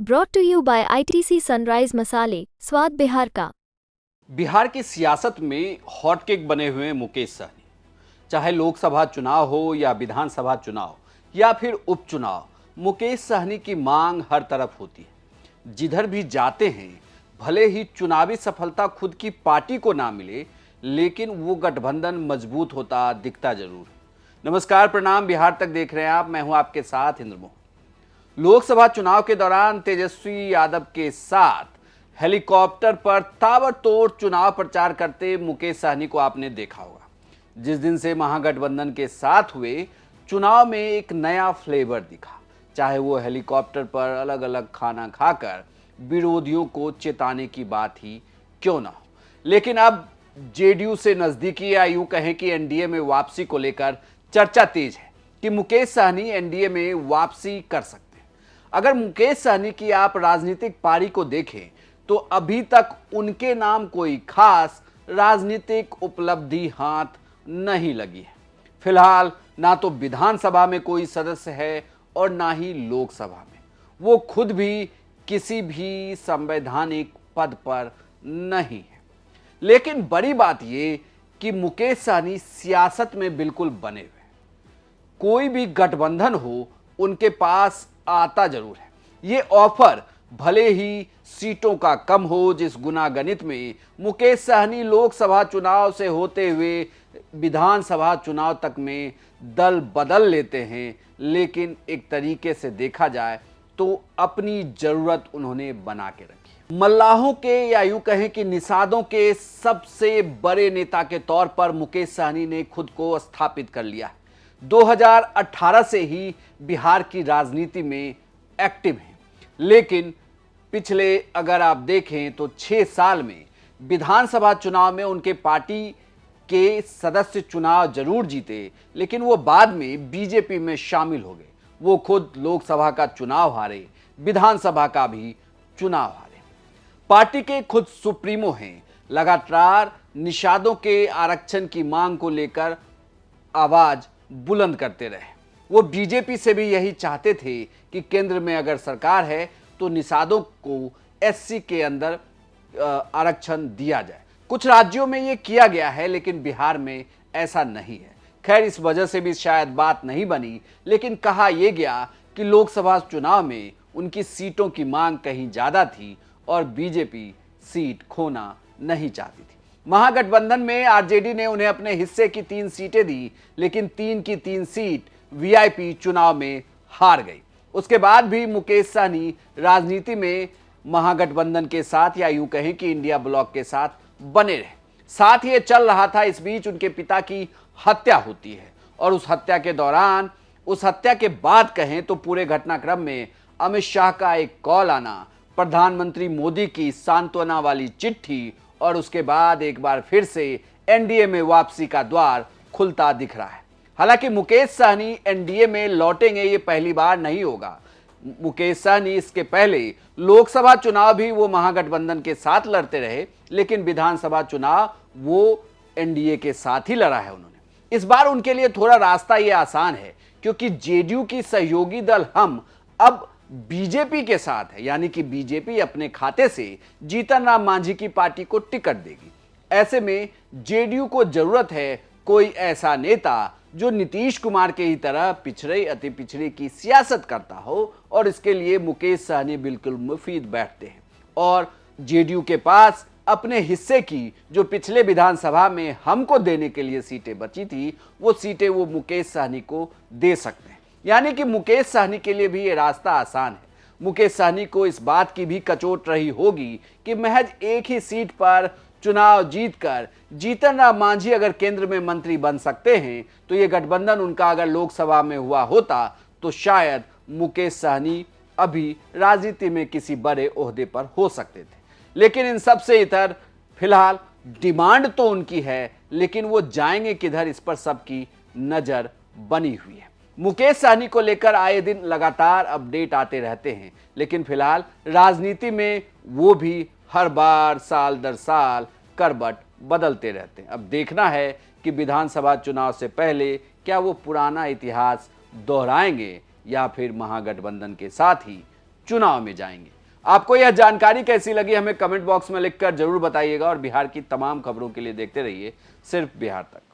Brought to you by ITC Sunrise मसाले, स्वाद बिहार का। बिहार की सियासत में हॉटकेक बने हुए हैं मुकेश सहनी। चाहे लोकसभा चुनाव हो या विधानसभा चुनाव या फिर उपचुनाव, मुकेश सहनी की मांग हर तरफ होती है। जिधर भी जाते हैं, भले ही चुनावी सफलता खुद की पार्टी को ना मिले, लेकिन वो गठबंधन मजबूत होता दिखता जरूर है। नमस्कार, प्रणाम, बिहार तक देख रहे हैं आप। मैं हूं आपके साथ इंद्रमोहन। लोकसभा चुनाव के दौरान तेजस्वी यादव के साथ हेलीकॉप्टर पर ताबड़तोड़ चुनाव प्रचार करते मुकेश सहनी को आपने देखा होगा। जिस दिन से महागठबंधन के साथ हुए चुनाव में एक नया फ्लेवर दिखा, चाहे वो हेलीकॉप्टर पर अलग अलग खाना खाकर विरोधियों को चेताने की बात ही क्यों ना हो। लेकिन अब जेडीयू से नजदीकी या यूं कहें कि एनडीए में वापसी को लेकर चर्चा तेज है कि मुकेश सहनी एनडीए में वापसी कर सकते हैं। अगर मुकेश सहनी की आप राजनीतिक पारी को देखें तो अभी तक उनके नाम कोई खास राजनीतिक उपलब्धि हाथ नहीं लगी है। फिलहाल ना तो विधानसभा में कोई सदस्य है और ना ही लोकसभा में। वो खुद भी किसी भी संवैधानिक पद पर नहीं है। लेकिन बड़ी बात ये कि मुकेश सहनी सियासत में बिल्कुल बने हुए हैं। कोई भी गठबंधन हो, उनके पास आता जरूर है। ये ऑफर भले ही सीटों का कम हो, जिस गुना गणित में मुकेश सहनी लोकसभा चुनाव से होते हुए विधानसभा चुनाव तक में दल बदल लेते हैं, लेकिन एक तरीके से देखा जाए तो अपनी जरूरत उन्होंने बना के रखी। मल्लाहों के या यूं कहें कि निषादों के सबसे बड़े नेता के तौर पर मुकेश सहनी ने खुद को स्थापित कर लिया है। 2018 से ही बिहार की राजनीति में एक्टिव हैं, लेकिन पिछले अगर आप देखें तो 6 साल में विधानसभा चुनाव में उनके पार्टी के सदस्य चुनाव जरूर जीते, लेकिन वो बाद में बीजेपी में शामिल हो गए। वो खुद लोकसभा का चुनाव हारे, विधानसभा का भी चुनाव हारे। पार्टी के खुद सुप्रीमो हैं, लगातार निषादों के आरक्षण की मांग को लेकर आवाज बुलंद करते रहे। वो बीजेपी से भी यही चाहते थे कि केंद्र में अगर सरकार है तो निषादों को एससी के अंदर आरक्षण दिया जाए। कुछ राज्यों में ये किया गया है, लेकिन बिहार में ऐसा नहीं है। खैर, इस वजह से भी शायद बात नहीं बनी, लेकिन कहा यह गया कि लोकसभा चुनाव में उनकी सीटों की मांग कहीं ज्यादा थी और बीजेपी सीट खोना नहीं चाहती थी। महागठबंधन में आरजेडी ने उन्हें अपने हिस्से की 3 सीटें दी, लेकिन 3 की 3 सीट वीआईपी चुनाव में हार गई। उसके बाद भी मुकेश सहनी राजनीति में महागठबंधन के साथ या यूं कहें कि इंडिया ब्लॉक के साथ बने रहे। साथ ये चल रहा था, इस बीच उनके पिता की हत्या होती है और उस हत्या के दौरान, उस हत्या के बाद कहें तो पूरे घटनाक्रम में अमित शाह का एक कॉल आना, प्रधानमंत्री मोदी की सांत्वना वाली चिट्ठी और उसके बाद एक बार फिर से एनडीए में वापसी का द्वार खुलता दिख रहा है। हालांकि मुकेश सहनी एनडीए में लौटेंगे ये पहली बार नहीं होगा। मुकेश सहनी इसके पहले लोकसभा चुनाव भी वो महागठबंधन के साथ लड़ते रहे, लेकिन विधानसभा चुनाव वो एनडीए के साथ ही लड़ा है उन्होंने। इस बार उनके लिए थोड़ा रास्ता ये आसान है, क्योंकि जेडीयू की सहयोगी दल हम अब बीजेपी के साथ है, यानी कि बीजेपी अपने खाते से जीतन राम मांझी की पार्टी को टिकट देगी। ऐसे में जेडीयू को जरूरत है कोई ऐसा नेता जो नीतीश कुमार के ही तरह पिछड़े अति पिछड़े की सियासत करता हो, और इसके लिए मुकेश सहनी बिल्कुल मुफीद बैठते हैं। और जेडीयू के पास अपने हिस्से की जो पिछले विधानसभा में हमको देने के लिए सीटें बची थी, वो सीटें वो मुकेश सहनी को दे सकते हैं। यानी कि मुकेश सहनी के लिए भी ये रास्ता आसान है। मुकेश सहनी को इस बात की भी कचोट रही होगी कि महज एक ही सीट पर चुनाव जीतकर जीतन राम मांझी अगर केंद्र में मंत्री बन सकते हैं, तो ये गठबंधन उनका अगर लोकसभा में हुआ होता तो शायद मुकेश सहनी अभी राजनीति में किसी बड़े ओहदे पर हो सकते थे। लेकिन इन सब से इतर फिलहाल डिमांड तो उनकी है, लेकिन वो जाएंगे किधर, इस पर सबकी नजर बनी हुई है। मुकेश सहनी को लेकर आए दिन लगातार अपडेट आते रहते हैं, लेकिन फिलहाल राजनीति में वो भी हर बार साल दर साल करवट बदलते रहते हैं। अब देखना है कि विधानसभा चुनाव से पहले क्या वो पुराना इतिहास दोहराएंगे या फिर महागठबंधन के साथ ही चुनाव में जाएंगे। आपको यह जानकारी कैसी लगी हमें कमेंट बॉक्स में लिखकर जरूर बताइएगा और बिहार की तमाम खबरों के लिए देखते रहिए सिर्फ बिहार तक।